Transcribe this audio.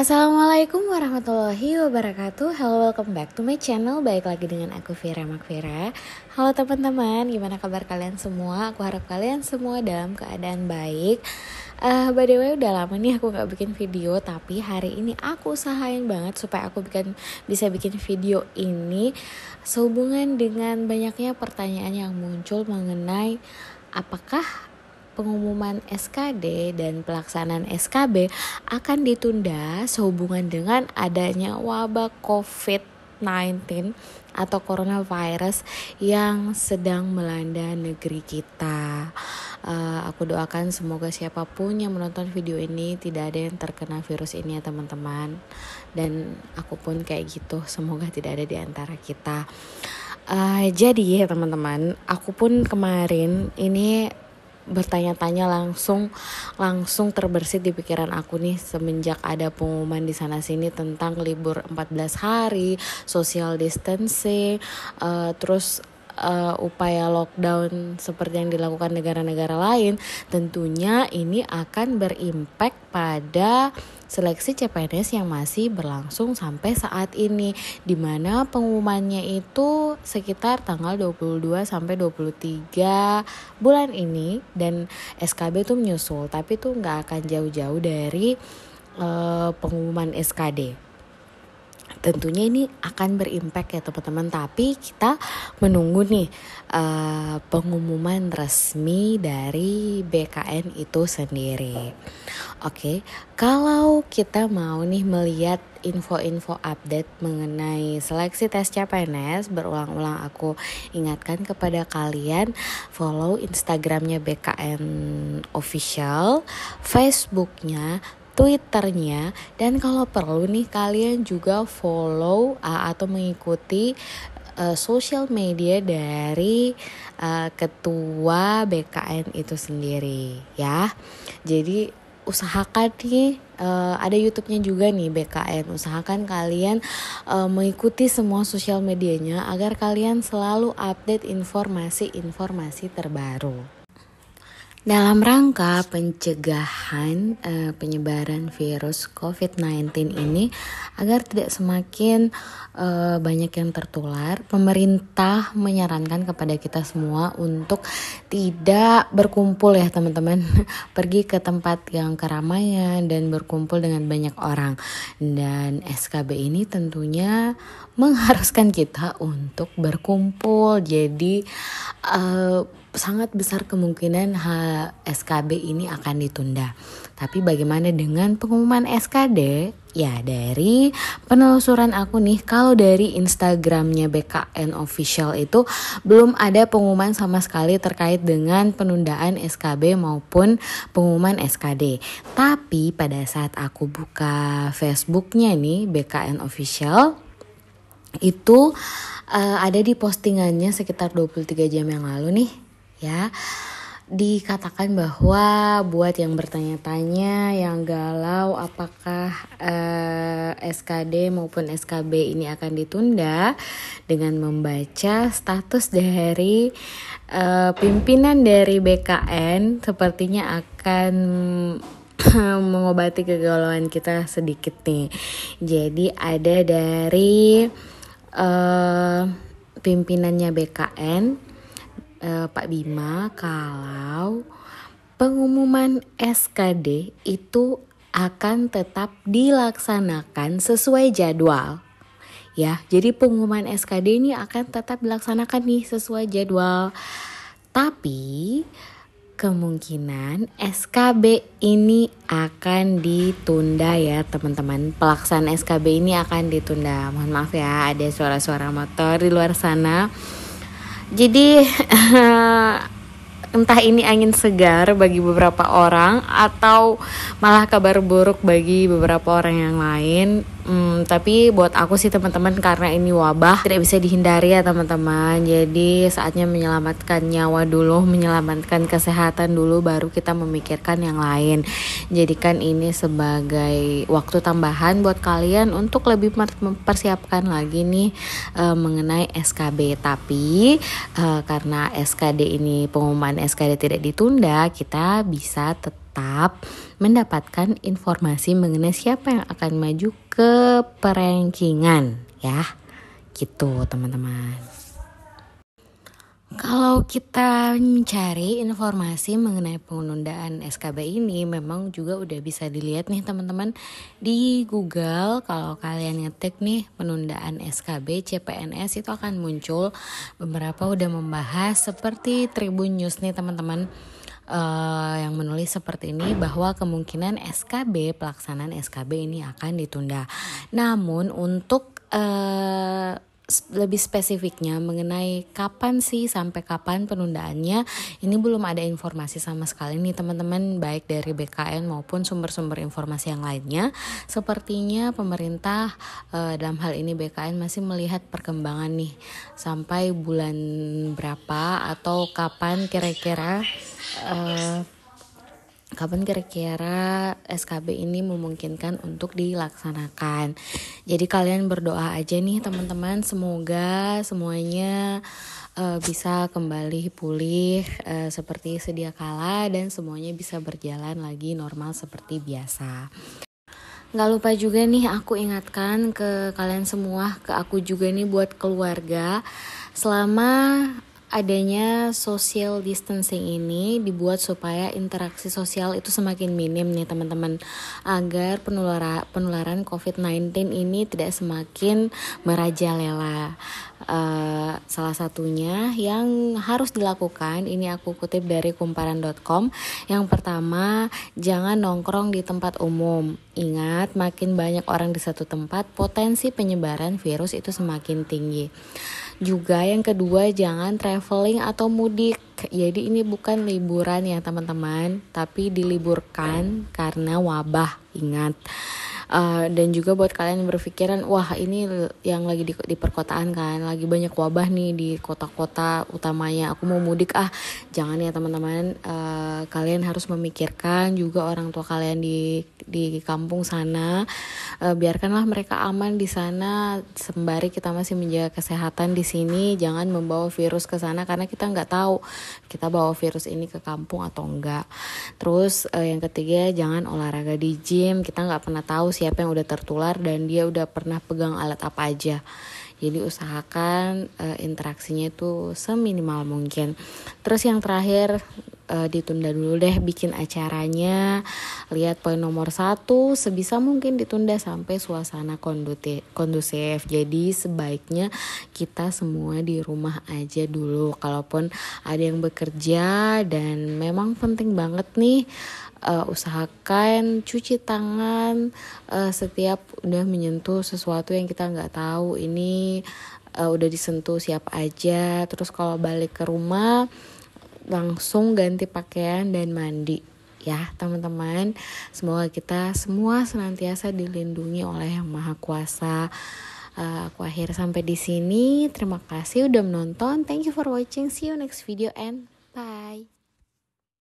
Assalamualaikum warahmatullahi wabarakatuh. Hello, welcome back to my channel. Baik lagi dengan aku Vira Makvira. Halo teman-teman, gimana kabar kalian semua? Aku harap kalian semua dalam keadaan baik. By the way, udah lama nih aku gak bikin video, tapi hari ini aku usahain banget supaya aku bisa bikin video ini sehubungan dengan banyaknya pertanyaan yang muncul mengenai apakah pengumuman SKD dan pelaksanaan SKB akan ditunda sehubungan dengan adanya wabah COVID-19 atau coronavirus yang sedang melanda negeri kita. Aku doakan semoga siapapun yang menonton video ini tidak ada yang terkena virus ini ya teman-teman. Dan aku pun kayak gitu, semoga tidak ada di antara kita. Jadi ya teman-teman, aku pun kemarin ini bertanya-tanya langsung terbersit di pikiran aku nih semenjak ada pengumuman di sana sini tentang libur 14 hari, social distancing, terus upaya lockdown seperti yang dilakukan negara-negara lain. Tentunya ini akan berimpact pada seleksi CPNS yang masih berlangsung sampai saat ini, di mana pengumumannya itu sekitar tanggal 22 sampai 23 bulan ini, dan SKB itu menyusul, tapi itu nggak akan jauh-jauh dari pengumuman SKD. Tentunya ini akan berimpact ya teman-teman, tapi kita menunggu nih pengumuman resmi dari BKN itu sendiri. Oke, kalau kita mau nih melihat info-info update mengenai seleksi tes CPNS, berulang-ulang aku ingatkan kepada kalian follow Instagramnya BKN Official, Facebooknya, Twitternya, dan kalau perlu nih kalian juga follow atau mengikuti sosial media dari ketua BKN itu sendiri ya. Jadi usahakan nih ada YouTube-nya juga nih BKN. Usahakan kalian mengikuti semua sosial medianya agar kalian selalu update informasi terbaru. Dalam rangka pencegahan penyebaran virus COVID-19 ini agar tidak semakin banyak yang tertular, pemerintah menyarankan kepada kita semua untuk tidak berkumpul ya teman-teman, pergi ke tempat yang keramaian dan berkumpul dengan banyak orang. Dan SKB ini tentunya mengharuskan kita untuk berkumpul. Jadi sangat besar kemungkinan SKB ini akan ditunda. Tapi bagaimana dengan pengumuman SKD? Ya, dari penelusuran aku nih, kalau dari Instagramnya BKN Official itu belum ada pengumuman sama sekali terkait dengan penundaan SKB maupun pengumuman SKD. Tapi pada saat aku buka Facebooknya nih BKN Official, itu ada di postingannya sekitar 23 jam yang lalu nih ya, dikatakan bahwa buat yang bertanya-tanya, yang galau apakah SKD maupun SKB ini akan ditunda, dengan membaca status dari pimpinan dari BKN sepertinya akan mengobati kegalauan kita sedikit nih. Jadi ada dari pimpinannya BKN, Pak Bima, kalau pengumuman SKD itu akan tetap dilaksanakan sesuai jadwal. Ya, jadi pengumuman SKD ini akan tetap dilaksanakan nih sesuai jadwal. Tapi kemungkinan SKB ini akan ditunda ya teman-teman. Pelaksanaan SKB ini akan ditunda. Mohon maaf ya, ada suara-suara motor di luar sana. Jadi entah ini angin segar bagi beberapa orang atau malah kabar buruk bagi beberapa orang yang lain. Tapi buat aku sih teman-teman, karena ini wabah tidak bisa dihindari ya teman-teman. Jadi saatnya menyelamatkan nyawa dulu, menyelamatkan kesehatan dulu, baru kita memikirkan yang lain. Jadikan ini sebagai waktu tambahan buat kalian untuk lebih mempersiapkan lagi nih mengenai SKB. Tapi karena SKD ini, pengumuman SKD tidak ditunda, kita bisa tetap tetap mendapatkan informasi mengenai siapa yang akan maju ke perankingan ya. Gitu teman-teman. Kalau kita mencari informasi mengenai penundaan SKB ini memang juga udah bisa dilihat nih teman-teman di Google. Kalau kalian ngetik nih penundaan SKB CPNS itu akan muncul beberapa udah membahas seperti Tribun News nih teman-teman. Yang menulis seperti ini bahwa kemungkinan pelaksanaan SKB ini akan ditunda. Namun untuk lebih spesifiknya mengenai kapan sih sampai kapan penundaannya, ini belum ada informasi sama sekali nih teman-teman, baik dari BKN maupun sumber-sumber informasi yang lainnya. Sepertinya pemerintah dalam hal ini BKN masih melihat perkembangan nih sampai bulan berapa atau kapan kira-kira SKB ini memungkinkan untuk dilaksanakan. Jadi kalian berdoa aja nih teman-teman, semoga semuanya bisa kembali pulih seperti sedia kala dan semuanya bisa berjalan lagi normal seperti biasa. Gak lupa juga nih aku ingatkan ke kalian semua, ke aku juga nih buat keluarga, selama adanya social distancing ini dibuat supaya interaksi sosial itu semakin minim nih teman-teman, agar penularan COVID-19 ini tidak semakin merajalela. Salah satunya yang harus dilakukan, ini aku kutip dari kumparan.com. Yang pertama, jangan nongkrong di tempat umum. Ingat, makin banyak orang di satu tempat, potensi penyebaran virus itu semakin tinggi. Juga yang kedua, jangan traveling atau mudik. Jadi ini bukan liburan ya teman-teman, tapi diliburkan karena wabah, ingat. Dan juga buat kalian yang berpikiran, wah ini yang lagi di perkotaan kan, lagi banyak wabah nih di kota-kota utamanya, aku mau mudik jangan ya teman-teman. Kalian harus memikirkan juga orang tua kalian di kampung sana. Biarkanlah mereka aman di sana sembari kita masih menjaga kesehatan di sini. Jangan membawa virus ke sana karena kita nggak tahu kita bawa virus ini ke kampung atau enggak. Terus yang ketiga, jangan olahraga di gym. Kita nggak pernah tahu siapa yang udah tertular dan dia udah pernah pegang alat apa aja. Jadi usahakan interaksinya itu seminimal mungkin. Terus yang terakhir, ditunda dulu deh bikin acaranya. Lihat poin nomor 1, sebisa mungkin ditunda sampai suasana kondusif. Jadi sebaiknya kita semua di rumah aja dulu. Kalaupun ada yang bekerja dan memang penting banget nih, usahakan cuci tangan setiap udah menyentuh sesuatu yang kita nggak tahu ini udah disentuh siapa aja. Terus kalau balik ke rumah langsung ganti pakaian dan mandi ya teman-teman. Semoga kita semua senantiasa dilindungi oleh Yang Maha Kuasa. Aku akhir sampai di sini. Terima kasih udah menonton. Thank you for watching. See you next video and bye.